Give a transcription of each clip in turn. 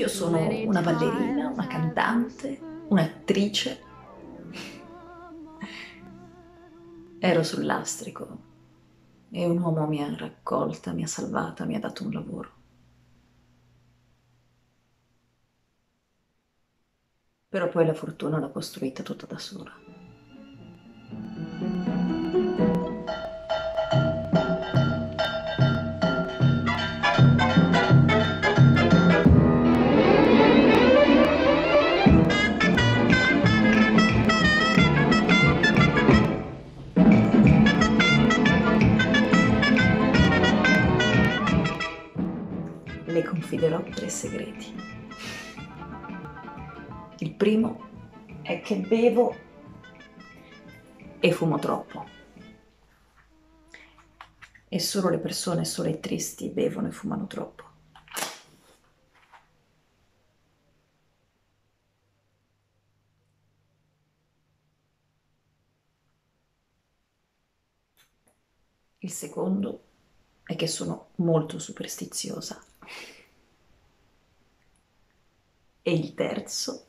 Io sono una ballerina, una cantante, un'attrice. Ero sul lastrico e un uomo mi ha raccolta, mi ha salvata, mi ha dato un lavoro. Però poi la fortuna l'ho costruita tutta da sola. Le confiderò 3 segreti. Il primo è che bevo e fumo troppo. E solo le persone sole e tristi bevono e fumano troppo. Il secondo è che sono molto superstiziosa. E il terzo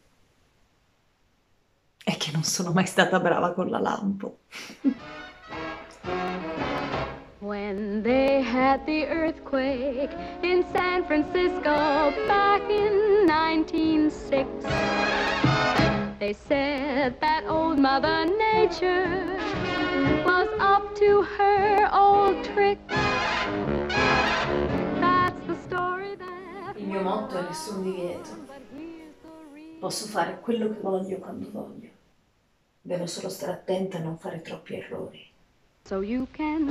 è che non sono mai stata brava con la lampo. When they had the earthquake in San Francisco back in 1906, they said that old Mother Nature was up to her old trick. That's the story that... Il mio motto è nessun divieto. Posso fare quello che voglio quando voglio. Devo solo stare attenta a non fare troppi errori. So you can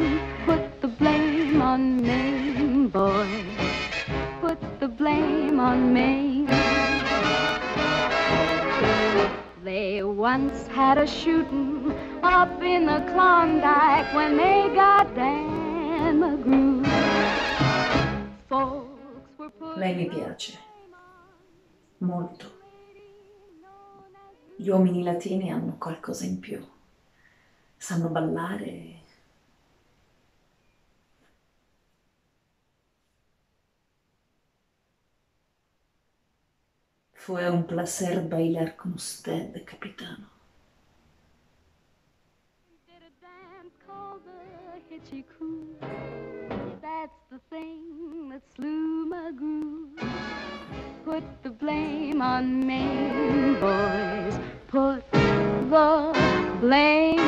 put the blame on Maine, boy. Put the blame on Maine. They once had a shooting up in the Klondike when they got Dan McGrew. Folks were put... Lei mi piace. Molto. Gli uomini latini hanno qualcosa in più. Sanno ballare. Fue un placer bailar con usted, capitano. Did a dance called the Hitchy Coo. That's the thing that slew McGrew. Put the blame on Maine, boys. Put the blame